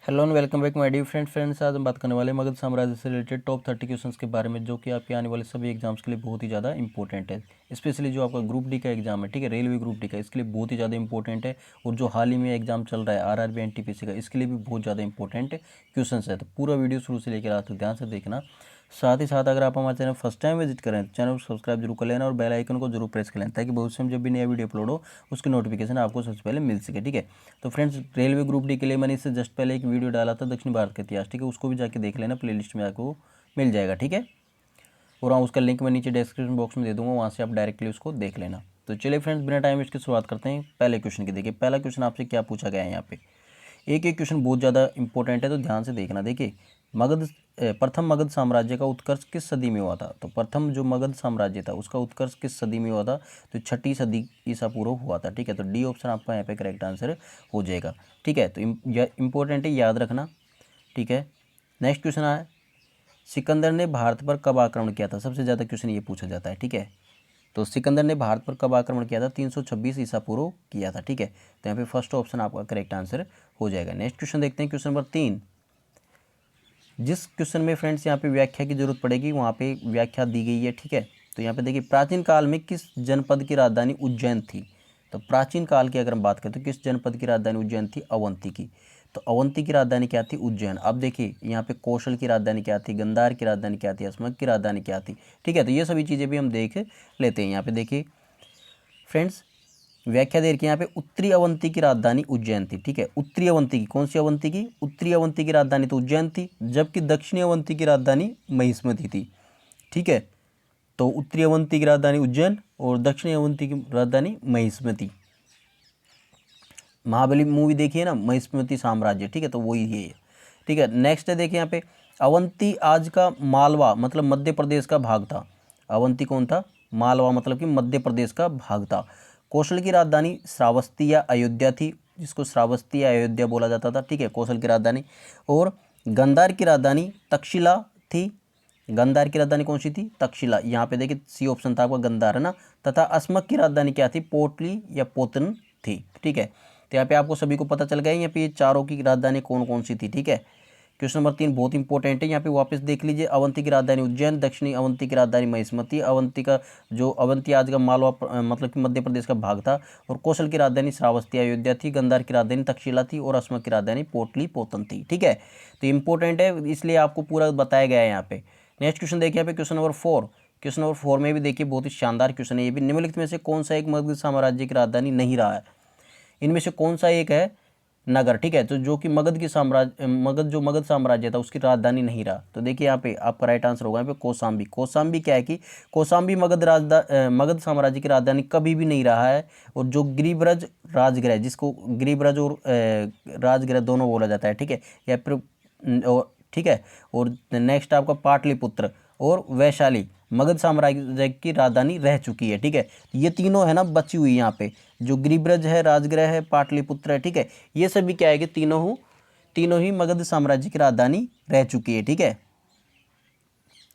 Hello and welcome back my dear friends. आज हम बात करने वाले हैं मगध साम्राज्य से रिलेटेड टॉप 30 क्वेश्चंस के बारे में, जो कि आपके आने वाले सभी एग्जाम्स के लिए बहुत ही ज़्यादा इंपॉर्टेंट है। स्पेशली जो आपका ग्रुप डी का एग्जाम है, ठीक है, रेलवे ग्रुप डी का, इसके लिए बहुत ही ज़्यादा इंपॉर्टेंट है। और जो हाल ही में एग्जाम चल रहा है आरआरबी एनटीपीसी का, इसके लिए भी बहुत ज़्यादा इंपॉर्टेंट क्वेश्चन है। तो पूरा वीडियो शुरू से लेकर आखिर तक ध्यान से देखना। साथ ही साथ अगर आप हमारे चैनल फर्स्ट टाइम विजिट करें तो चैनल को सब्सक्राइब जरूर कर लेना और बेल आइकन को जरूर प्रेस कर लेना, ताकि भविष्य में जब भी नया वीडियो अपलोड हो उसकी नोटिफिकेशन आपको सबसे पहले मिल सके। ठीक है, तो फ्रेंड्स, रेलवे ग्रुप डी के लिए मैंने इससे जस्ट पहले एक वीडियो डाला था दक्षिण भारत का इतिहास, ठीक है, उसको भी जाके देख लेना, प्लेलिस्ट में आपको मिल जाएगा। ठीक है, और हाँ, उसका लिंक मैं नीचे डिस्क्रिप्शन बॉक्स में दे दूंगा, वहाँ से आप डायरेक्टली उसको देख लेना। तो चलिए फ्रेंड्स, बिना टाइम वेस्ट की शुरुआत करते हैं पहले क्वेश्चन की। देखिए पहला क्वेश्चन आपसे क्या पूछा गया है यहाँ पे। एक एक क्वेश्चन बहुत ज़्यादा इंपॉर्टेंट है, तो ध्यान से देखना। देखिए, प्रथम मगध साम्राज्य का उत्कर्ष किस सदी में हुआ था? तो प्रथम जो मगध साम्राज्य था उसका उत्कर्ष किस सदी में हुआ था? तो 6ठी सदी ईसा पूर्व हुआ था। ठीक है, तो डी ऑप्शन आपका यहाँ पे करेक्ट आंसर हो जाएगा। ठीक है, तो इम्पोर्टेंट है, याद रखना। ठीक है, नेक्स्ट क्वेश्चन है, सिकंदर ने भारत पर कब आक्रमण किया था? सबसे ज़्यादा क्वेश्चन ये पूछा जाता है। ठीक है, तो सिकंदर ने भारत पर कब आक्रमण किया था? 326 ईसा पूर्व किया था। ठीक है, तो यहाँ पे फर्स्ट ऑप्शन आपका करेक्ट आंसर हो जाएगा। नेक्स्ट क्वेश्चन देखते हैं, क्वेश्चन नंबर 3। जिस क्वेश्चन में फ्रेंड्स यहाँ पे व्याख्या की जरूरत पड़ेगी वहाँ पे व्याख्या दी गई है। ठीक है, तो यहाँ पे देखिए, प्राचीन काल में किस जनपद की राजधानी उज्जैन थी? तो प्राचीन काल की अगर हम बात करें तो किस जनपद की राजधानी उज्जैन थी? अवंती की। तो अवंती की राजधानी क्या थी? उज्जैन। अब देखिए यहाँ पे कौशल की राजधानी क्या थी, गंधार की राजधानी क्या थी, अस्मक की राजधानी क्या थी। ठीक है, तो ये सभी चीज़ें भी हम देख लेते हैं। यहाँ पे देखिए फ्रेंड्स, व्याख्या दे रखी है यहाँ पे, उत्तरी अवंती की राजधानी उज्जैन थी। ठीक है, उत्तरी अवंती की, कौन सी अवंती की? उत्तरी अवंती की राजधानी तो उज्जैन थी, जबकि दक्षिणी अवंती की राजधानी महिष्मती थी। ठीक है, तो उत्तरी अवंती की राजधानी उज्जैन और दक्षिणी अवंती की राजधानी महिष्मती। महाबली मूवी देखिए ना, महिष्मती साम्राज्य। ठीक है, तो वही है। ठीक है, नेक्स्ट है, देखिए यहाँ पे, अवंती आज का मालवा मतलब मध्य प्रदेश का भाग था। अवंती कौन था? मालवा मतलब कि मध्य प्रदेश का भाग था। कौशल की राजधानी श्रावस्ती या अयोध्या थी, जिसको श्रावस्ती या अयोध्या बोला जाता था। ठीक है, कौशल की राजधानी। और गंधार की राजधानी तक्षशिला थी। गंधार की राजधानी कौन सी थी? तक्षशिला। यहाँ पे देखिए सी ऑप्शन था आपका, गंधार है ना। तथा अस्मक की राजधानी क्या थी? पोटली या पोतन थी। ठीक है, तो यहाँ पे आपको सभी को पता चल गया यहाँ पे ये चारों की राजधानी कौन कौन सी थी। ठीक है, क्वेश्चन नंबर 3 बहुत इंपॉर्टेंट है, यहाँ पे वापस देख लीजिए। अवंती की राजधानी उज्जैन, दक्षिणी अवंती की राजधानी महिष्मती। अवंती का जो अवंती आज का मालवा मतलब कि मध्य प्रदेश का भाग था। और कौशल की राजधानी श्रावस्ती अयोध्या थी, गंधार की राजधानी तक्षशिला थी और अस्मक की राजधानी पोटली पोतन थी। ठीक है, तो इंपॉर्टेंट है, इसलिए आपको पूरा बताया गया है यहाँ पे। नेक्स्ट क्वेश्चन देखिए यहाँ पे, क्वेश्चन नंबर 4। क्वेश्चन नंबर 4 में भी देखिए बहुत ही शानदार क्वेश्चन है ये भी। निम्नलिखित में से कौन सा एक मगध साम्राज्य की राजधानी नहीं रहा है? इनमें से कौन सा एक है नगर? ठीक है, तो जो कि मगध की साम्राज्य जो मगध साम्राज्य था उसकी राजधानी नहीं रहा। तो देखिए यहाँ पे आपका राइट आंसर होगा यहाँ पे कौशाम्बी। कौशाम्बी क्या है कि कौशाम्बी मगध साम्राज्य की राजधानी कभी भी नहीं रहा है। और जो गिरिब्रज राजगृह, जिसको गिरिब्रज और राजगृह दोनों बोला जाता है। ठीक है, या फिर ठीक है, और नेक्स्ट आपका पाटलिपुत्र और वैशाली मगध साम्राज्य की राजधानी रह चुकी है। ठीक है, ये तीनों है ना बची हुई यहाँ पे, जो गिरिब्रज है, राजगृह है, पाटलिपुत्र है। ठीक है, ये सभी क्या है कि तीनों ही मगध साम्राज्य की राजधानी रह चुकी है। ठीक है,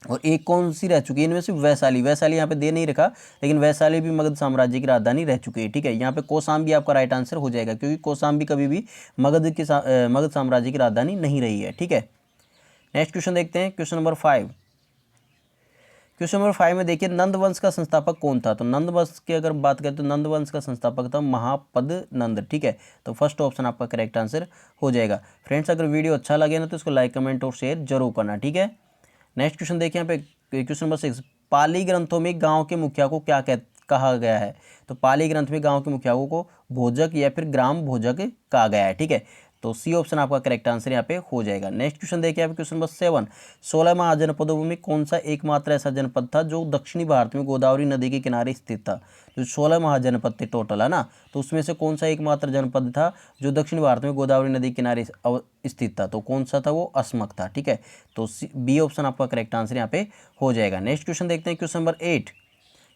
और एक कौन सी रह चुकी है इनमें से? वैशाली। वैशाली यहाँ पे दे नहीं रखा, लेकिन वैशाली भी मगध साम्राज्य की राजधानी रह चुकी है। ठीक है, यहाँ पे कौशाम्बी आपका राइट आंसर हो जाएगा, क्योंकि कौशाम्बी कभी भी मगध साम्राज्य की राजधानी नहीं रही है। ठीक है, नेक्स्ट क्वेश्चन देखते हैं, क्वेश्चन नंबर 5। क्वेश्चन नंबर 5 में देखिए, नंद वंश का संस्थापक कौन था? तो नंद वंश की अगर बात करें तो नंद वंश का संस्थापक था महापद नंद। ठीक है, तो फर्स्ट ऑप्शन आपका करेक्ट आंसर हो जाएगा। फ्रेंड्स, अगर वीडियो अच्छा लगे ना तो इसको लाइक कमेंट और शेयर जरूर करना। ठीक है, नेक्स्ट क्वेश्चन देखिए यहाँ पे, क्वेश्चन नंबर 6। पाली ग्रंथों में गाँव के मुखिया को क्या कहा गया है? तो पाली ग्रंथ में गाँव के मुखिया को भोजक या फिर ग्राम भोजक कहा गया है। ठीक है, तो सी ऑप्शन आपका करेक्ट आंसर यहाँ पे हो जाएगा। नेक्स्ट क्वेश्चन देखिए आप, क्वेश्चन नंबर 7। 16 महाजनपदों में कौन सा एकमात्र ऐसा जनपद था जो दक्षिणी भारत में गोदावरी नदी के किनारे स्थित था? जो 16 महाजनपद थे टोटल है ना, तो उसमें से कौन सा एकमात्र जनपद था जो दक्षिण भारत में गोदावरी नदी के किनारे स्थित था? तो कौन सा था वो? अस्मक था। ठीक है, तो बी ऑप्शन आपका करेक्ट आंसर यहाँ पे हो जाएगा। नेक्स्ट क्वेश्चन देखते हैं, क्वेश्चन नंबर 8।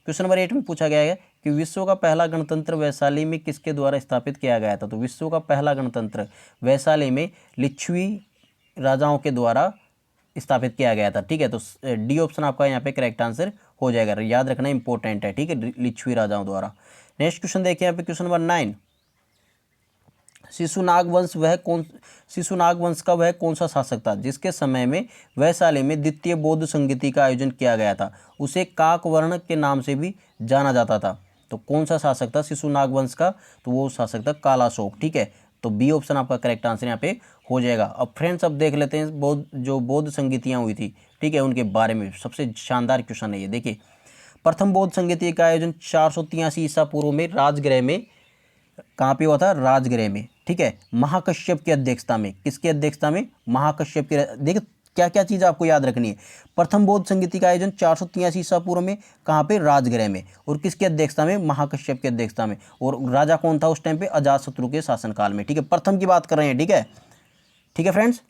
क्वेश्चन नंबर 8 में पूछा गया है कि विश्व का पहला गणतंत्र वैशाली में किसके द्वारा स्थापित किया गया था? तो विश्व का पहला गणतंत्र वैशाली में लिच्छवी राजाओं के द्वारा स्थापित किया गया था। ठीक है, तो डी ऑप्शन आपका यहाँ पे करेक्ट आंसर हो जाएगा, याद रखना इंपॉर्टेंट है। ठीक है, लिच्छवी राजाओं द्वारा। नेक्स्ट क्वेश्चन देखिए यहाँ पे, क्वेश्चन नंबर 9। शिशुनाग वंश का वह कौन सा शासक था जिसके समय में वैशाली में द्वितीय बौद्ध संगीति का आयोजन किया गया था? उसे काकवर्ण के नाम से भी जाना जाता था। तो कौन सा शासक था शिशुनाग वंश का? तो वो शासक था कालाशोक। ठीक है, तो बी ऑप्शन आपका करेक्ट आंसर यहाँ पे हो जाएगा। अब फ्रेंड्स अब देख लेते हैं बौद्ध संगीतियाँ हुई थी, ठीक है, उनके बारे में। सबसे शानदार क्वेश्चन है ये। देखिए, प्रथम बौद्ध संगीति का आयोजन 483 ईसा पूर्व में राजगृह में, कहाँ पे हुआ था? राजगृह में। ठीक है, महाकश्यप की अध्यक्षता में। किसकी अध्यक्षता में? महाकश्यप की। देखिए क्या क्या चीज़ आपको याद रखनी है। प्रथम बौद्ध संगीति का आयोजन 483 ईसा पूर्व में, कहाँ पे? राजगृह में। और किसकी अध्यक्षता में? महाकश्यप की अध्यक्षता में। और राजा कौन था उस टाइम पे? अजातशत्रु के शासनकाल में। ठीक है, प्रथम की बात कर रहे हैं। ठीक है, ठीक है फ्रेंड्स।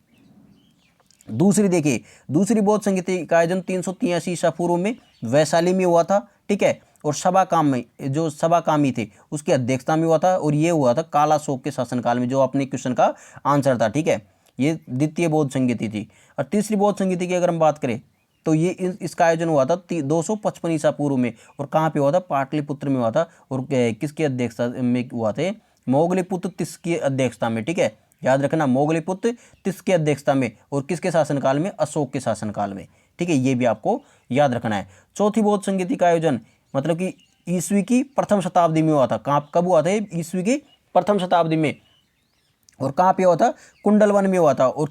दूसरी देखिए, दूसरी बौद्ध संगीति का आयोजन 383 ईसा पूर्व में वैशाली में हुआ था। ठीक है, और सभाकाम में, जो सभाकामी थे उसकी अध्यक्षता में हुआ था। और ये हुआ था कालाशोक के शासनकाल में, जो अपने क्वेश्चन का आंसर था। ठीक है, ये द्वितीय बौद्ध संगीति थी। और तीसरी बौद्ध संगीति की अगर हम बात करें तो ये इसका आयोजन हुआ था 255 ईसा पूर्व में। और कहाँ पे हुआ था? पाटलिपुत्र में हुआ था। और किसकी अध्यक्षता में हुआ थे? मोगलीपुत्र तिस की अध्यक्षता में। ठीक है, याद रखना, मोगलीपुत्र तिस की अध्यक्षता में। और किसके शासनकाल में? अशोक के शासनकाल में। ठीक है, ये भी आपको याद रखना है। चौथी बौद्ध संगीति का आयोजन मतलब कि ईस्वी की प्रथम शताब्दी में हुआ था। कहाँ, कब हुआ था? ईस्वी की प्रथम शताब्दी में। और कहाँ पे हुआ था? कुंडलवन में हुआ था। और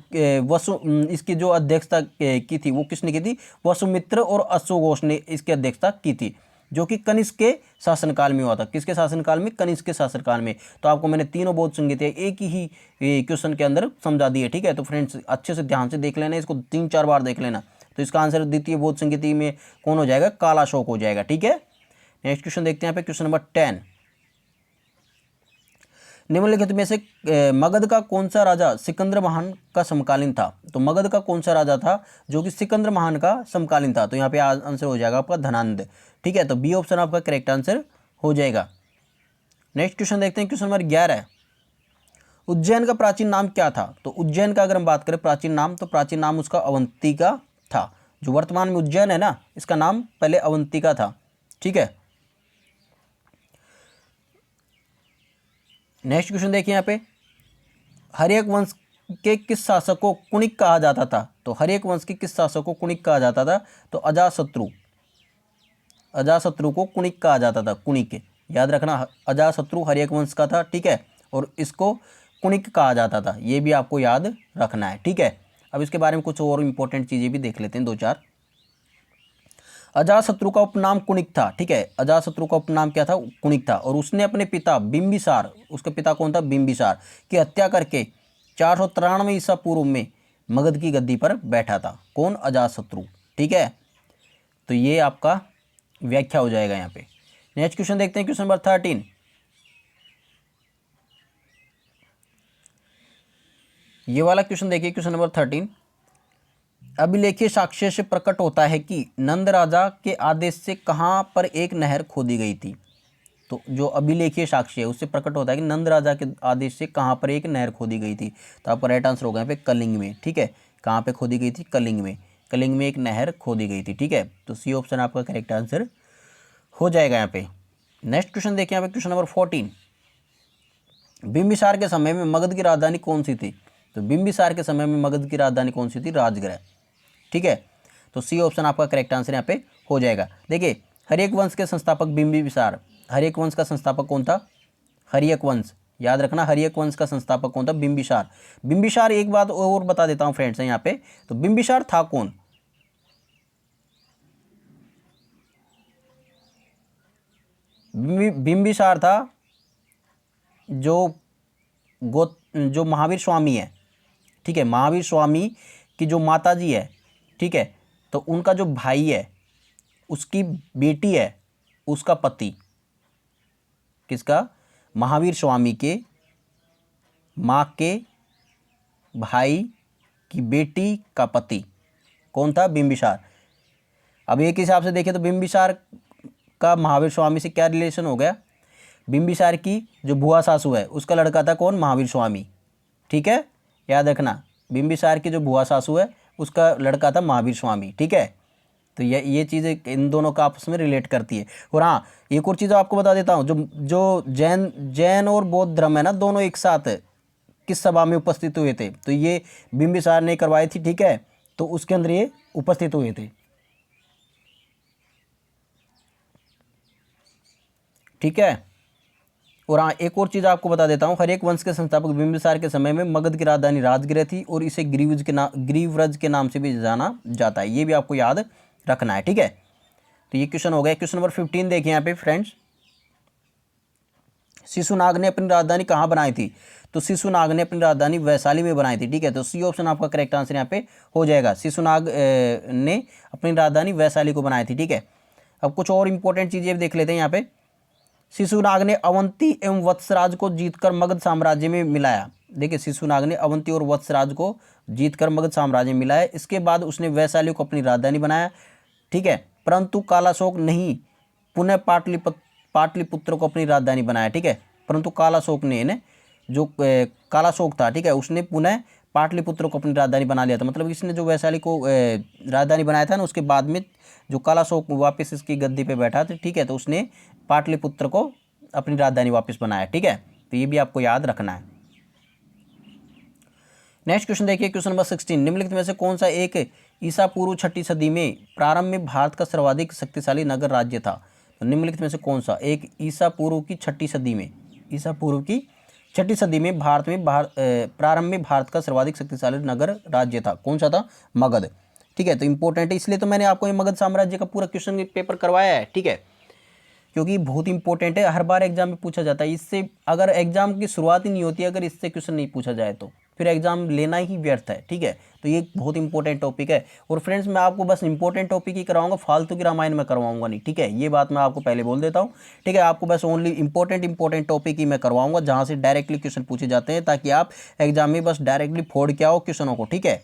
इसकी जो अध्यक्षता की थी वो किसने की थी? वसुमित्र और अश्वघोष ने इसकी अध्यक्षता की थी, जो कि कनिष्क के शासनकाल में हुआ था। किसके शासनकाल में? कनिष्क के शासनकाल में। तो आपको मैंने तीनों बौद्ध संगीति एक ही क्वेश्चन के अंदर समझा दी है। ठीक है, तो फ्रेंड्स अच्छे से ध्यान से देख लेना, इसको 3-4 बार देख लेना। तो इसका आंसर द्वितीय बौद्ध संगीति में कौन हो जाएगा? कालाशोक हो जाएगा। ठीक है, नेक्स्ट क्वेश्चन देखते हैं यहाँ पे, क्वेश्चन नंबर 10। निम्नलिखित में से मगध का कौन सा राजा सिकंदर महान का समकालीन था? तो मगध का कौन सा राजा था जो कि सिकंदर महान का समकालीन था? तो यहाँ पे आंसर हो जाएगा आपका धनानंद। ठीक है, तो बी ऑप्शन आपका करेक्ट आंसर हो जाएगा। नेक्स्ट क्वेश्चन देखते हैं, क्वेश्चन नंबर 11। उज्जैन का प्राचीन नाम क्या था? तो उज्जैन का अगर हम बात करें प्राचीन नाम, तो प्राचीन नाम उसका अवंतिका था। जो वर्तमान में उज्जैन है ना, इसका नाम पहले अवंतिका था। ठीक है, नेक्स्ट क्वेश्चन देखिए यहाँ पे, हर्यक वंश के किस शासक को कुणिक कहा जाता था? तो हर्यक वंश के किस शासक को कुणिक कहा जाता था? तो अजातशत्रु को कुणिक कहा जाता था। कुणिक, याद रखना, अजातशत्रु हर्यक वंश का था। ठीक है, और इसको कुणिक कहा जाता था, ये भी आपको याद रखना है। ठीक है, अब इसके बारे में कुछ और इंपॉर्टेंट चीज़ें भी देख लेते हैं, 2-4। अजातशत्रु का उपनाम कुणिक था। ठीक है, अजातशत्रु का उपनाम क्या था? कुणिक था। और उसने अपने पिता बिंबिसार, उसका पिता कौन था? बिंबिसार की हत्या करके 493 ईसा पूर्व में मगध की गद्दी पर बैठा था। कौन? अजातशत्रु। ठीक है, तो ये आपका व्याख्या हो जाएगा यहाँ पे। नेक्स्ट क्वेश्चन देखते हैं, क्वेश्चन नंबर 13। ये वाला क्वेश्चन देखिए, क्वेश्चन नंबर 13। अभिलेखीय साक्ष्य से प्रकट होता है कि नंद राजा के आदेश से कहाँ पर एक नहर खोदी गई थी? तो जो अभिलेखीय साक्ष्य है उससे प्रकट होता है कि नंद राजा के आदेश से कहाँ पर एक नहर खोदी गई थी। तो आपका राइट आंसर होगा यहाँ पे कलिंग में। ठीक है, कहाँ पे खोदी गई थी? कलिंग में। कलिंग में एक नहर खोदी गई थी। ठीक है, तो सी ऑप्शन आपका करेक्ट आंसर हो जाएगा यहाँ पे। नेक्स्ट क्वेश्चन देखिए यहाँ पे, क्वेश्चन नंबर 14। बिंबिसार के समय में मगध की राजधानी कौन सी थी? तो बिंबिसार के समय में मगध की राजधानी कौन सी थी? राजगृह। ठीक है, तो सी ऑप्शन आपका करेक्ट आंसर यहाँ पे हो जाएगा। देखिए, हर्यक वंश के संस्थापक बिंबिसार। हर्यक वंश का संस्थापक कौन था? हर्यक वंश, याद रखना, हर्यक वंश का संस्थापक कौन था? बिंबिसार। बिंबिसार, एक बात और बता देता हूँ फ्रेंड्स यहाँ पे, तो बिंबिसार था कौन? बिंबिसार था जो महावीर स्वामी है। ठीक है, महावीर स्वामी की जो माता जी है, ठीक है, तो उनका जो भाई है, उसकी बेटी है, उसका पति। किसका? महावीर स्वामी के माँ के भाई की बेटी का पति कौन था? बिंबिसार। अब एक हिसाब से देखें तो बिंबिसार का महावीर स्वामी से क्या रिलेशन हो गया? बिंबिसार की जो बुआ सासू है उसका लड़का था कौन? महावीर स्वामी। ठीक है, याद रखना, बिंबिसार की जो बुआ सासू है उसका लड़का था महावीर स्वामी। ठीक है, तो ये चीज़ें इन दोनों का आपस में रिलेट करती है। और हाँ, एक और चीज़ आपको बता देता हूँ, जो जैन और बौद्ध धर्म है ना, दोनों एक साथ किस सभा में उपस्थित हुए थे? तो ये बिंबिसार ने करवाई थी, ठीक है, तो उसके अंदर ये उपस्थित हुए थे, ठीक है। और हाँ, एक और चीज़ आपको बता देता हूँ, हर एक वंश के संस्थापक बिंबिसार के समय में मगध की राजधानी राजगृह थी और इसे ग्रीवरज के नाम से भी जाना जाता है, ये भी आपको याद रखना है, ठीक है। तो ये क्वेश्चन हो गया। क्वेश्चन नंबर 15 देखिए यहाँ पे फ्रेंड्स, शिशुनाग ने अपनी राजधानी कहाँ बनाई थी? तो शिशुनाग ने अपनी राजधानी वैशाली में बनाई थी, ठीक है। तो सी ऑप्शन आपका करेक्ट आंसर यहाँ पे हो जाएगा। शिशुनाग ने अपनी राजधानी वैशाली को बनाई थी, ठीक है। अब कुछ और इंपॉर्टेंट चीज़ें देख लेते हैं यहाँ पे। शिशुनाग ने अवंती एवं वत्सराज को जीतकर मगध साम्राज्य में मिलाया। देखिए, शिशुनाग ने अवंती और वत्सराज को जीतकर मगध साम्राज्य में मिलाया। इसके बाद उसने वैशाली को अपनी राजधानी बनाया, ठीक है। परंतु कालाशोक नहीं पुनः पाटलिपुत्र को अपनी राजधानी बनाया, ठीक है। परंतु कालाशोक ने जो कालाशोक था, ठीक है, उसने पुनः पाटलिपुत्र को अपनी राजधानी बना लिया था। मतलब इसने जो वैशाली को राजधानी बनाया था ना, उसके बाद में जो कालाशोक वापस इसकी गद्दी पे बैठा था, ठीक है, तो उसने पाटलिपुत्र को अपनी राजधानी वापस बनाया, ठीक है। तो ये भी आपको याद रखना है। नेक्स्ट क्वेश्चन देखिए, क्वेश्चन नंबर 16, निम्नलिखित में से कौन सा एक ईसा पूर्व 6ठी सदी में प्रारंभ में भारत का सर्वाधिक शक्तिशाली नगर राज्य था? तो निम्नलिखित में से कौन सा एक ईसा पूर्व की 6ठी सदी में, ईसा पूर्व की 6ठी सदी में प्रारंभ में भारत का सर्वाधिक शक्तिशाली नगर राज्य था? कौन सा था? मगध, ठीक है। तो इंपॉर्टेंट है, इसलिए तो मैंने आपको ये मगध साम्राज्य का पूरा क्वेश्चन पेपर करवाया है, ठीक है, क्योंकि बहुत इंपॉर्टेंट है, हर बार एग्जाम में पूछा जाता है। इससे अगर एग्जाम की शुरुआत ही नहीं होती, अगर इससे क्वेश्चन नहीं पूछा जाए तो फिर एग्जाम लेना ही व्यर्थ है, ठीक है। तो ये बहुत इंपॉर्टेंट टॉपिक है। और फ्रेंड्स, मैं आपको बस इंपॉर्टेंट टॉपिक ही कराऊंगा, फालतू की रामायण में करवाऊंगा नहीं, ठीक है। ये बात मैं आपको पहले बोल देता हूँ, ठीक है। आपको बस ओनली इंपॉर्टेंट टॉपिक ही मैं करवाऊंगा, जहाँ से डायरेक्टली क्वेश्चन पूछे जाते हैं, ताकि आप एग्जाम में बस डायरेक्टली फोड़ के आओ क्वेश्चनों को, ठीक है।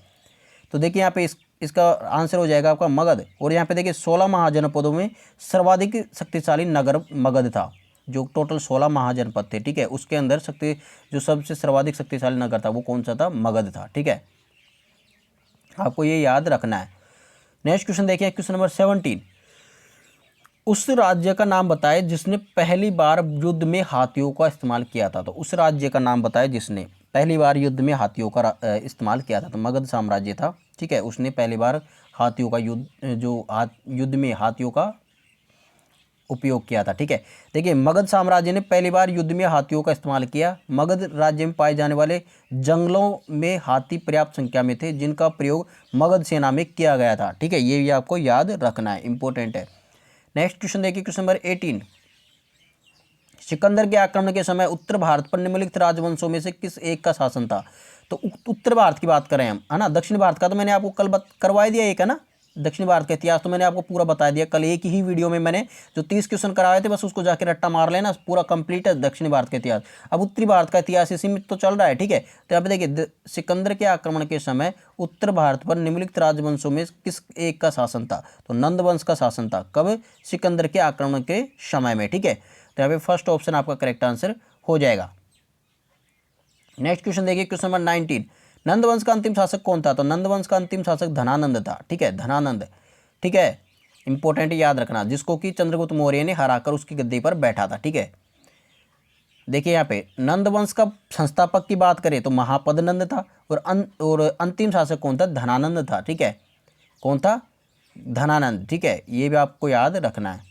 तो देखिए यहाँ पे इसका आंसर हो जाएगा आपका मगध। और यहाँ पे देखिए 16 महाजनपदों में सर्वाधिक शक्तिशाली नगर मगध था। जो टोटल 16 महाजनपद थे, ठीक है, उसके अंदर जो सबसे सर्वाधिक शक्तिशाली नगर था वो कौन सा था? मगध था, ठीक है। आपको ये याद रखना है। नेक्स्ट क्वेश्चन देखिए, क्वेश्चन नंबर 17, उस राज्य का नाम बताए जिसने पहली बार युद्ध में हाथियों का इस्तेमाल किया था। तो उस राज्य का नाम बताए जिसने पहली बार युद्ध में हाथियों का इस्तेमाल किया था। तो मगध साम्राज्य था, ठीक है, उसने पहली बार हाथियों का युद्ध में हाथियों का उपयोग किया था, ठीक है। देखिए, मगध साम्राज्य ने पहली बार युद्ध में हाथियों का इस्तेमाल किया। मगध राज्य में पाए जाने वाले जंगलों में हाथी पर्याप्त संख्या में थे, जिनका प्रयोग मगध सेना में किया गया था, ठीक है। ये भी आपको याद रखना है, इंपॉर्टेंट है। नेक्स्ट क्वेश्चन देखिए, क्वेश्चन नंबर 18, सिकंदर के आक्रमण के समय उत्तर भारत पर निम्नलिखित राजवंशों में से किस एक का शासन था? तो उत्तर भारत की बात करें हम, है ना। दक्षिण भारत का तो मैंने आपको कल करवा दिया एक, है ना। दक्षिण भारत का इतिहास तो मैंने आपको पूरा बता दिया कल, एक ही वीडियो में मैंने जो 30 क्वेश्चन कराए थे, बस उसको जाके रट्टा मार लेना, पूरा कंप्लीट है दक्षिण भारत का इतिहास। अब उत्तरी भारत का इतिहास सीमित तो चल रहा है, ठीक है। तो यहाँ पे देखिए, सिकंदर के आक्रमण के समय उत्तर भारत पर निम्नलिखित राजवंशों में किस एक का शासन था? तो नंद वंश का शासन था। कब? सिकंदर के आक्रमण के समय में, ठीक है। तो यहाँ पे फर्स्ट ऑप्शन आपका करेक्ट आंसर हो जाएगा। नेक्स्ट क्वेश्चन देखिए, क्वेश्चन नंबर 19, नंदवंश का अंतिम शासक कौन था? तो नंदवंश का अंतिम शासक धनानंद था, ठीक है, धनानंद, ठीक है। इंपॉर्टेंट याद रखना, जिसको कि चंद्रगुप्त मौर्य ने हराकर उसकी गद्दी पर बैठा था, ठीक है। देखिए यहाँ पे नंदवंश का संस्थापक की बात करें तो महापद नंद था, और अंतिम शासक कौन था? धनानंद था, ठीक है। कौन था? धनानंद, ठीक है। ये भी आपको याद रखना है।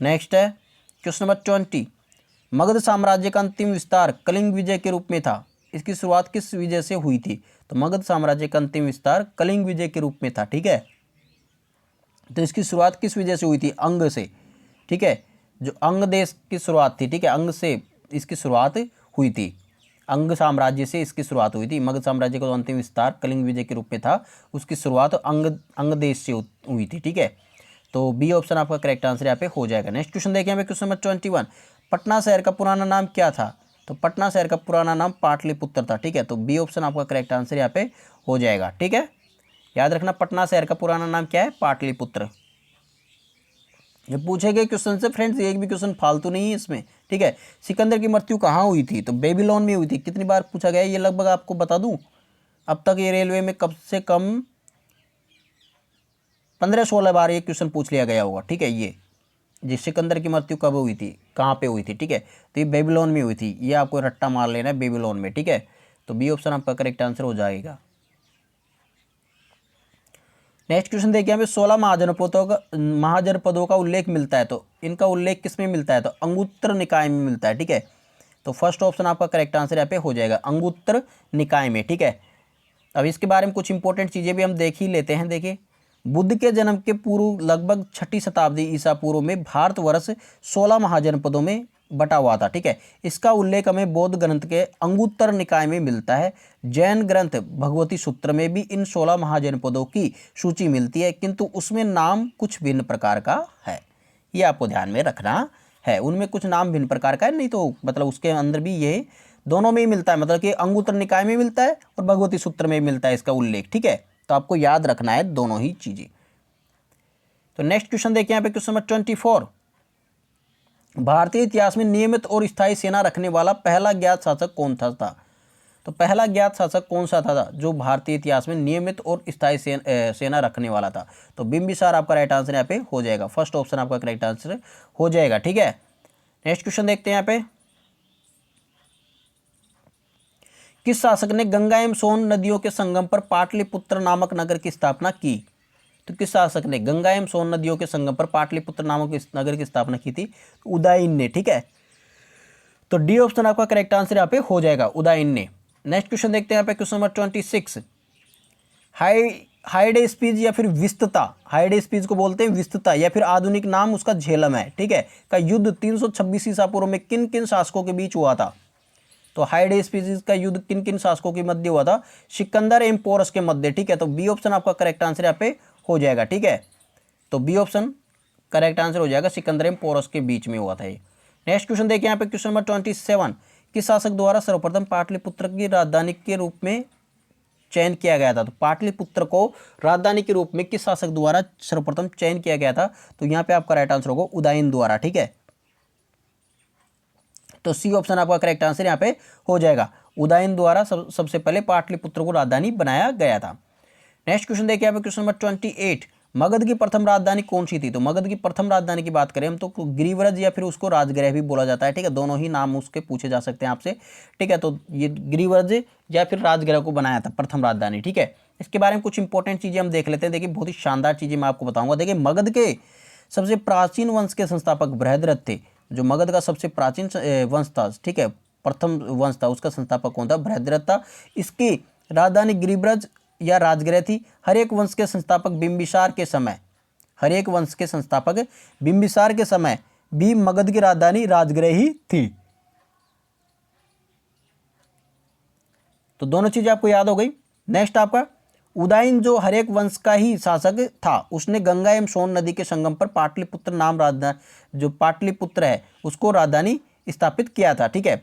नेक्स्ट है क्वेश्चन नंबर 20, मगध साम्राज्य का अंतिम विस्तार कलिंग विजय के रूप में था। इसकी शुरुआत किस विजय से हुई थी? तो मगध साम्राज्य का अंतिम विस्तार कलिंग विजय के रूप में था, ठीक है। तो इसकी शुरुआत किस विजय से हुई थी? अंग से, ठीक है। जो अंग देश की शुरुआत थी, ठीक है, अंग से इसकी शुरुआत हुई थी। अंग साम्राज्य से इसकी शुरुआत हुई थी। मगध साम्राज्य का अंतिम विस्तार कलिंग विजय के रूप में था, उसकी शुरुआत अंग देश से हुई थी, ठीक है। तो बी ऑप्शन आपका करेक्ट आंसर यहाँ पे हो जाएगा। नेक्स्ट क्वेश्चन देखिए, हमें क्वेश्चन नंबर 21, पटना शहर का पुराना नाम क्या था? तो पटना शहर का पुराना नाम पाटलिपुत्र था, ठीक है। तो बी ऑप्शन आपका करेक्ट आंसर यहाँ पे हो जाएगा, ठीक है। याद रखना, पटना शहर का पुराना नाम क्या है? पाटलिपुत्र। ये पूछे गए क्वेश्चन से फ्रेंड्स, एक भी क्वेश्चन फालतू नहीं है इसमें, ठीक है। सिकंदर की मृत्यु कहाँ हुई थी? तो बेबीलोन में हुई थी। कितनी बार पूछा गया ये लगभग आपको बता दूं, अब तक ये रेलवे में कम से कम 15-16 बार ये क्वेश्चन पूछ लिया गया होगा, ठीक है। ये जी सिकंदर की मृत्यु कब हुई थी, कहाँ पे हुई थी, ठीक है, तो ये बेबीलोन में हुई थी, ये आपको रट्टा मार लेना है, बेबीलोन में, ठीक है। तो बी ऑप्शन आपका करेक्ट आंसर हो जाएगा। नेक्स्ट क्वेश्चन देखिए यहाँ पे 16 महाजनपदों का उल्लेख मिलता है, तो इनका उल्लेख किस में मिलता है, तो अंगुत्तर निकाय में मिलता है, ठीक है। तो फर्स्ट ऑप्शन आपका करेक्ट आंसर यहाँ पे हो जाएगा, अंगुत्तर निकाय में, ठीक है। अब इसके बारे में कुछ इंपॉर्टेंट चीज़ें भी हम देख ही लेते हैं। देखिए, बुद्ध के जन्म के पूर्व लगभग 6ठी शताब्दी ईसा पूर्व में भारतवर्ष 16 महाजनपदों में बटा हुआ था, ठीक है। इसका उल्लेख हमें बौद्ध ग्रंथ के अंगुत्तर निकाय में मिलता है। जैन ग्रंथ भगवती सूत्र में भी इन 16 महाजनपदों की सूची मिलती है, किंतु उसमें नाम कुछ भिन्न प्रकार का है, ये आपको ध्यान में रखना है। उनमें कुछ नाम भिन्न प्रकार का है, नहीं तो मतलब उसके अंदर भी ये दोनों में ही मिलता है, मतलब कि अंगुत्तर निकाय में मिलता है और भगवती सूत्र में मिलता है इसका उल्लेख, ठीक है। तो आपको याद रखना है दोनों ही चीजें। तो नेक्स्ट क्वेश्चन देखिए यहाँ पे क्वेश्चन नंबर 24, भारतीय इतिहास में नियमित और स्थायी सेना रखने वाला पहला ज्ञात शासक कौन था? तो पहला ज्ञात शासक कौन सा था जो भारतीय इतिहास में नियमित और स्थायी सेना रखने वाला था? तो बिंबिसार आपका राइट आंसर यहाँ पे हो जाएगा, फर्स्ट ऑप्शन आपका करेक्ट आंसर हो जाएगा, ठीक है। नेक्स्ट क्वेश्चन देखते हैं यहाँ पे, किस शासक ने गंगा एवं सोन नदियों के संगम पर पाटलिपुत्र नामक नगर की स्थापना की? तो किस शासक ने गंगा एवं सोन नदियों के संगम पर पाटलिपुत्र नामक नगर की स्थापना की थी? उदयन ने, ठीक है। तो डी ऑप्शन आपका करेक्ट आंसर यहाँ पे हो जाएगा, उदयन ने। नेक्स्ट क्वेश्चन देखते हैं यहाँ पे क्वेश्चन नंबर 26, हाइडेस्पीज या फिर विस्तता, हाइडेस्पीज को बोलते हैं विस्तता या फिर आधुनिक नाम उसका झेलम है, ठीक है, का युद्ध 326 ईसा पूर्व में किन किन शासकों के बीच हुआ था? तो हाइडेस्पीज का युद्ध किन किन शासकों के मध्य हुआ था? सिकंदर एवं पोरस के मध्य, ठीक है। तो बी ऑप्शन आपका करेक्ट आंसर यहाँ पे हो जाएगा, ठीक है। तो बी ऑप्शन करेक्ट आंसर हो जाएगा, सिकंदर एवं पोरस के बीच में हुआ था ये। नेक्स्ट क्वेश्चन देखिए यहाँ पे क्वेश्चन नंबर 27, किस शासक द्वारा सर्वप्रथम पाटलिपुत्र की राजधानी के रूप में चयन किया गया था? तो पाटलिपुत्र को राजधानी के रूप में किस शासक द्वारा सर्वप्रथम चयन किया गया था? तो यहाँ पे आपका राइट आंसर होगा उदयन द्वारा, ठीक है। तो सी ऑप्शन आपका करेक्ट आंसर यहाँ पे हो जाएगा, उदयन द्वारा सबसे पहले पाटलिपुत्र को राजधानी बनाया गया था। नेक्स्ट क्वेश्चन देखिए यहाँ पे क्वेश्चन नंबर 28, मगध की प्रथम राजधानी कौन सी थी? तो मगध की प्रथम राजधानी की बात करें हम तो गिरिव्रज या फिर उसको राजगृह भी बोला जाता है, ठीक है। दोनों ही नाम उसके पूछे जा सकते हैं आपसे, ठीक है। तो ये गिरिव्रज या फिर राजगृह को बनाया था प्रथम राजधानी, ठीक है। इसके बारे में कुछ इंपॉर्टेंट चीजें हम देख लेते हैं। देखिए, बहुत ही शानदार चीजें मैं आपको बताऊंगा। देखिए, मगध के सबसे प्राचीन वंश के संस्थापक बृहद्रथ थे, जो मगध का सबसे प्राचीन वंश था, ठीक है, प्रथम वंश था, उसका संस्थापक कौन था? बृहद्रथ था। इसकी राजधानी गिरिव्रज या राजगृह थी। हर एक वंश के संस्थापक बिंबिसार के समय, हर एक वंश के संस्थापक बिंबिसार के समय भी मगध की राजधानी राजगृह ही थी। तो दोनों चीजें आपको याद हो गई। नेक्स्ट आपका उदयन, जो हर एक वंश का ही शासक था, उसने गंगा एवं सोन नदी के संगम पर पाटलिपुत्र नाम राजधानी, जो पाटलिपुत्र है उसको राजधानी स्थापित किया था, ठीक है।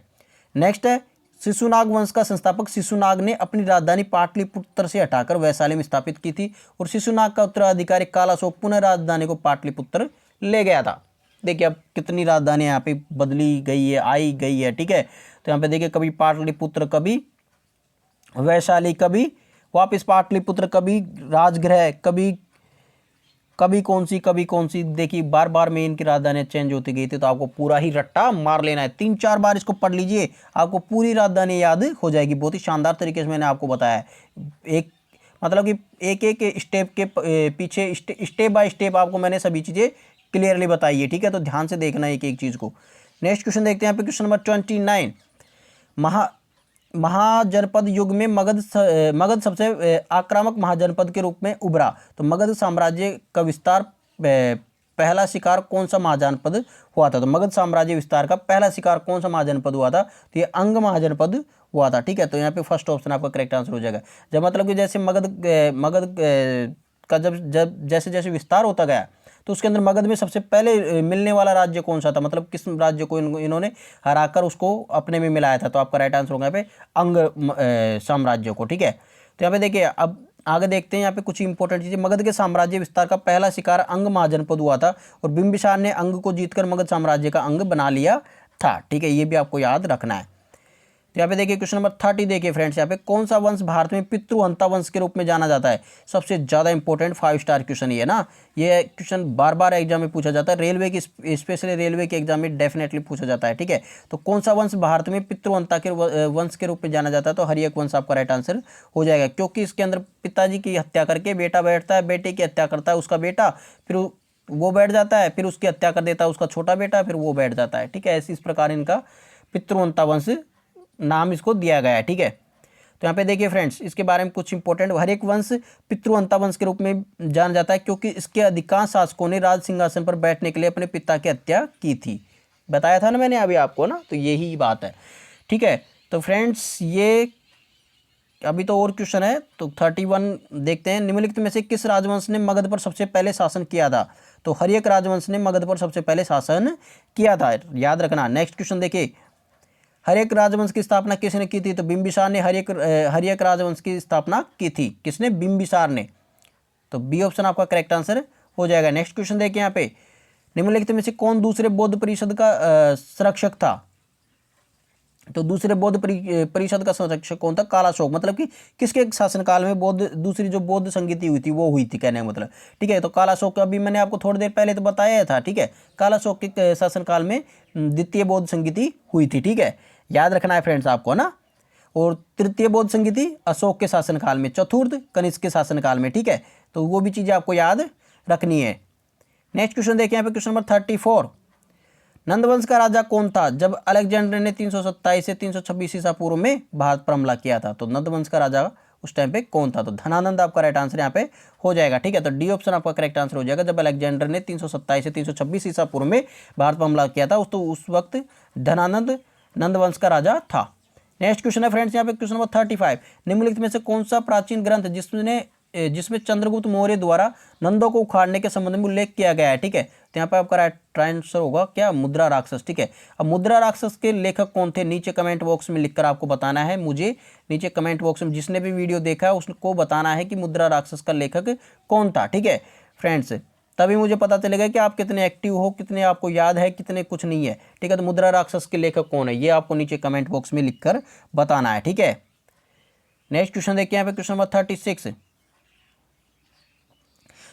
नेक्स्ट है शिशुनाग वंश का संस्थापक शिशुनाग ने अपनी राजधानी पाटलिपुत्र से हटाकर वैशाली में स्थापित की थी, और शिशुनाग का उत्तराधिकारी कालाशोक पुनः राजधानी को पाटलिपुत्र ले गया था। देखिए, अब कितनी राजधानी यहाँ पे बदली गई है, आई गई है, ठीक है। तो यहाँ पे देखिए, कभी पाटलिपुत्र, कभी वैशाली, कभी वापिस पाटलिपुत्र, कभी राजगृह, कभी कौन सी, देखिए बार बार में इनकी राजधानी चेंज होती गई थी। तो आपको पूरा ही रट्टा मार लेना है, 3-4 बार इसको पढ़ लीजिए, आपको पूरी राजधानी याद हो जाएगी। बहुत ही शानदार तरीके से मैंने आपको बताया है, एक मतलब कि एक एक स्टेप के पीछे स्टेप बाय स्टेप आपको मैंने सभी चीज़ें क्लियरली बताई है, ठीक है। तो ध्यान से देखना है एक एक चीज़ को। नेक्स्ट क्वेश्चन देखते हैं यहाँ पे क्वेश्चन नंबर 29, महाजनपद युग में मगध सबसे आक्रामक महाजनपद के रूप में उभरा। तो मगध साम्राज्य का विस्तार पहला शिकार कौन सा महाजनपद हुआ था? तो मगध साम्राज्य विस्तार का पहला शिकार कौन सा महाजनपद हुआ था? तो ये अंग महाजनपद हुआ था, ठीक है। तो यहाँ पे फर्स्ट ऑप्शन आपका करेक्ट आंसर हो जाएगा। जब मतलब कि जैसे मगध का जब जैसे जैसे विस्तार होता गया, तो उसके अंदर मगध में सबसे पहले मिलने वाला राज्य कौन सा था? मतलब किस राज्य को इन्होंने हराकर उसको अपने में मिलाया था? तो आपका राइट आंसर होगा यहाँ पे अंग साम्राज्य को, ठीक है। तो यहाँ पे देखिए, अब आगे देखते हैं यहाँ पे कुछ इंपॉर्टेंट चीजें। मगध के साम्राज्य विस्तार का पहला शिकार अंग महाजनपद हुआ था, और बिंबिसार ने अंग को जीतकर मगध साम्राज्य का अंग बना लिया था, ठीक है। ये भी आपको याद रखना है। तो यहाँ पे देखिए क्वेश्चन नंबर 30 देखिए फ्रेंड्स, यहाँ पे कौन सा वंश भारत में पितृहंता वंश के रूप में जाना जाता है? सबसे ज़्यादा इंपॉर्टेंट 5 स्टार क्वेश्चन ये ना, ये क्वेश्चन बार बार एग्जाम में पूछा जाता है, रेलवे की स्पेशली रेलवे के एग्जाम में डेफिनेटली पूछा जाता है। ठीक है, तो कौन सा वंश भारत में पितृहंता के वंश के रूप में जाना जाता है? तो हर्यक वंश आपका राइट आंसर हो जाएगा, क्योंकि इसके अंदर पिताजी की हत्या करके बेटा बैठता है, बेटे की हत्या करता है उसका बेटा, फिर वो बैठ जाता है, फिर उसकी हत्या कर देता है उसका छोटा बेटा, फिर वो बैठ जाता है। ठीक है, इस प्रकार इनका पितृहंता वंश नाम इसको दिया गया है। ठीक है, तो यहाँ पे देखिए फ्रेंड्स, इसके बारे में कुछ इंपॉर्टेंट, हर एक वंश पितृहंता वंश के रूप में जाना जाता है क्योंकि इसके अधिकांश शासकों ने राज सिंहासन पर बैठने के लिए अपने पिता की हत्या की थी। बताया था ना मैंने अभी आपको ना, तो यही बात है। ठीक है, तो फ्रेंड्स ये अभी तो और क्वेश्चन है, तो 31 देखते हैं। निम्नलिखित में से किस राजवंश ने मगध पर सबसे पहले शासन किया था? तो हर्यक राजवंश ने मगध पर सबसे पहले शासन किया था, याद रखना। नेक्स्ट क्वेश्चन देखिए, हर्यक राजवंश की स्थापना किसने की थी? तो बिंबिसार ने हर्यक राजवंश की स्थापना की थी। किसने? बिंबिसार ने। तो बी ऑप्शन आपका करेक्ट आंसर हो जाएगा। नेक्स्ट क्वेश्चन देखिए यहाँ पे, निम्नलिखित में से कौन दूसरे बौद्ध परिषद का संरक्षक था? तो दूसरे बौद्ध परिषद का संरक्षक कौन था? कालाशोक। मतलब कि किसके शासनकाल में दूसरी जो बौद्ध संगीति हुई थी वो हुई थी, कहने का मतलब। ठीक है, तो कालाशोक अभी मैंने आपको थोड़ी देर पहले तो बताया था। ठीक है, कालाशोक के शासनकाल में द्वितीय बौद्ध संगीति हुई थी। ठीक है, याद रखना है फ्रेंड्स आपको ना। और तृतीय बौद्ध संगीति अशोक के शासनकाल में, चतुर्थ कनिष्क के शासनकाल में। ठीक है, तो वो भी चीज़ें आपको याद रखनी है। नेक्स्ट क्वेश्चन देखिए यहाँ पे, क्वेश्चन नंबर 34, नंदवंश का राजा कौन था जब अलेक्जेंडर ने 327 से 326 ईसा पूर्व में भारत पर हमला किया था? तो नंदवंश का राजा उस टाइम पे कौन था? तो धनानंद आपका राइट आंसर यहाँ पे हो जाएगा। ठीक है, तो डी ऑप्शन आपका करेक्ट आंसर हो जाएगा। जब अलेक्जेंडर ने 327 से 326 ईसा पूर्व में भारत पर हमला किया था, तो उस वक्त धनानंद नंदवंश का राजा था। नेक्स्ट क्वेश्चन है फ्रेंड्स यहाँ पे, क्वेश्चन नंबर 35, निम्नलिखित में से कौन सा प्राचीन ग्रंथ जिसमें चंद्रगुप्त मौर्य द्वारा नंदों को उखाड़ने के संबंध में उल्लेख किया गया है? ठीक है, तो यहाँ पे आपका राइट आंसर होगा क्या? मुद्रा राक्षस। ठीक है, अब मुद्रा राक्षस के लेखक कौन थे? नीचे कमेंट बॉक्स में लिखकर आपको बताना है मुझे। नीचे कमेंट बॉक्स में जिसने भी वीडियो देखा है उसको बताना है कि मुद्रा राक्षस का लेखक कौन था। ठीक है फ्रेंड्स, तभी मुझे पता चलेगा कि आप कितने एक्टिव हो, कितने आपको याद है, कितने कुछ नहीं है। ठीक है, तो मुद्रा राक्षस के लेखक कौन है ये आपको नीचे कमेंट बॉक्स में लिखकर बताना है। ठीक है, नेक्स्ट क्वेश्चन देखिए यहाँ पे, क्वेश्चन नंबर 36,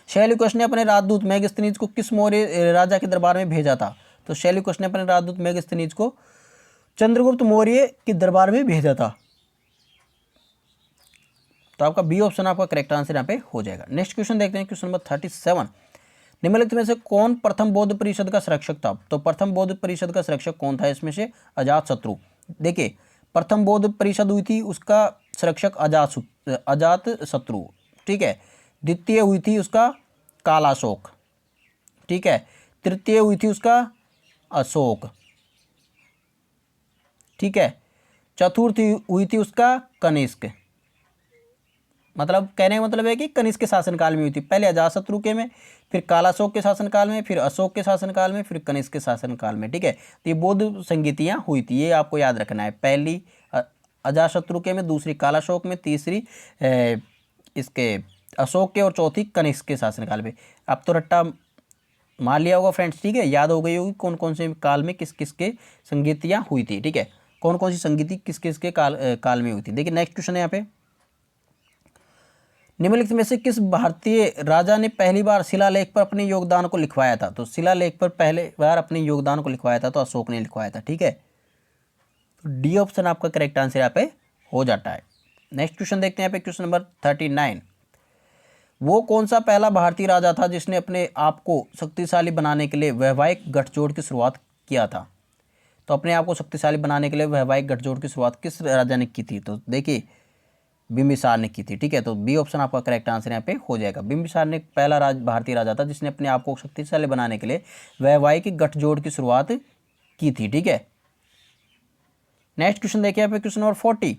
शैल्यूकस ने अपने राजदूत मेगास्थनीज को किस मौर्य राजा के दरबार में भेजा था? तो शैल्यूकस ने अपने राजदूत मेगास्थनीज को चंद्रगुप्त मौर्य के दरबार में भेजा था। तो आपका बी ऑप्शन आपका करेक्ट आंसर यहाँ पे हो जाएगा। नेक्स्ट क्वेश्चन देखते हैं, क्वेश्चन नंबर 37, निम्नलिखित में से कौन प्रथम बौद्ध परिषद का संरक्षक था? तो प्रथम बौद्ध परिषद का संरक्षक कौन था इसमें से? अजातशत्रु। देखिए, प्रथम बौद्ध परिषद हुई थी उसका संरक्षक अजातशत्रु। ठीक है, द्वितीय हुई थी उसका कालाशोक। ठीक है, तृतीय हुई थी उसका अशोक। ठीक है, चतुर्थ हुई थी उसका कनिष्क। मतलब कहने का मतलब है कि कनिष्क के शासनकाल में हुई थी। पहले अजातशत्रु के में, फिर कालाशोक के शासनकाल में, फिर अशोक के शासनकाल में, फिर कनिष्क के शासनकाल में। ठीक है, तो ये बौद्ध संगीतियाँ हुई थी, ये आपको याद रखना है। पहली अजातशत्रु के में, दूसरी कालाशोक में, तीसरी इसके अशोक के, और चौथी कनिष्क के शासनकाल में। अब तो रट्टा मान लिया होगा फ्रेंड्स। ठीक है, याद हो गई होगी कौन कौन से काल में किस किस के संगीतियाँ हुई थी। ठीक है, कौन कौन सी संगीति किस किस के काल में हुई थी। देखिए नेक्स्ट क्वेश्चन है यहाँ पे, निम्नलिखित में से किस भारतीय राजा ने पहली बार शिलालेख पर अपने योगदान को लिखवाया था? तो शिलालेख पर पहले बार अपने योगदान को लिखवाया था तो अशोक ने लिखवाया था। ठीक है, तो डी ऑप्शन आपका करेक्ट आंसर यहाँ पे हो जाता है। नेक्स्ट क्वेश्चन देखते हैं यहाँ पे, क्वेश्चन नंबर 39, वो कौन सा पहला भारतीय राजा था जिसने अपने आप को शक्तिशाली बनाने के लिए वैवाहिक गठजोड़ की शुरुआत किया था? तो अपने आप को शक्तिशाली बनाने के लिए वैवाहिक गठजोड़ की शुरुआत किस राजा ने की थी? तो देखिए बिंबिसार ने की थी। ठीक है, तो बी ऑप्शन आपका करेक्ट आंसर यहाँ पे हो जाएगा। बिंबिसार ने पहला भारतीय राजा था जिसने अपने आप को शक्तिशाली बनाने के लिए वैवाहिक गठजोड़ की शुरुआत की थी। ठीक है, नेक्स्ट क्वेश्चन देखिए यहाँ पे, क्वेश्चन नंबर 40,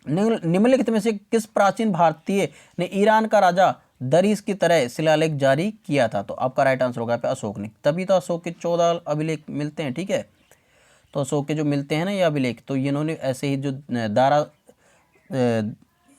निम्नलिखित में से किस प्राचीन भारतीय ने ईरान का राजा दरीस की तरह शिलालेख जारी किया था? तो आपका राइट आंसर होगा यहाँ पे अशोक ने। तभी तो अशोक के 14 अभिलेख मिलते हैं। ठीक है, तो अशोक के जो मिलते हैं ना ये अभिलेख, तो इन्होंने ऐसे ही जो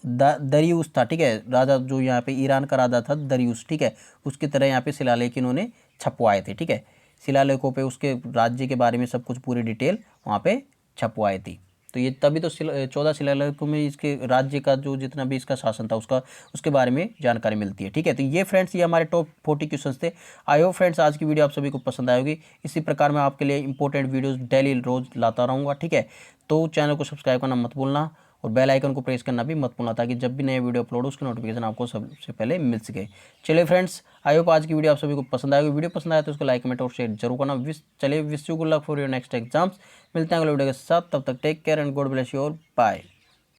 दरियुस था। ठीक है, राजा जो यहाँ पे ईरान का राजा था दरियुस। ठीक है, उसकी तरह यहाँ पे शिलालेख इन्होंने छपवाए थे। ठीक है, शिलालेखों पे उसके राज्य के बारे में सब कुछ पूरी डिटेल वहाँ पे छपवाई थी। तो ये तभी तो 14 शिलालेखों में इसके राज्य का जो जितना भी इसका शासन था उसके बारे में जानकारी मिलती है। ठीक है, तो ये फ्रेंड्स ये हमारे टॉप 40 क्वेश्चन थे। आई होप फ्रेंड्स आज की वीडियो आप सभी को पसंद आएगी। इसी प्रकार मैं आपके लिए इंपॉर्टेंट वीडियोस डेली रोज लाता रहूँगा। ठीक है, तो चैनल को सब्सक्राइब करना मत भूलना और बेल आइकन को प्रेस करना भी मत भूलना, ताकि जब भी नए वीडियो अपलोड हो उसकी नोटिफिकेशन आपको सबसे पहले मिल सके। चलिए फ्रेंड्स, आई होप आज की वीडियो आप सभी को पसंद आएगी। वीडियो पसंद आए तो उसको लाइक कमेंट और शेयर जरूर करना। चलिए, wish you good luck for your next exams. मिलते हैं अगले वीडियो के साथ, तब तक take care and god bless you और बाय।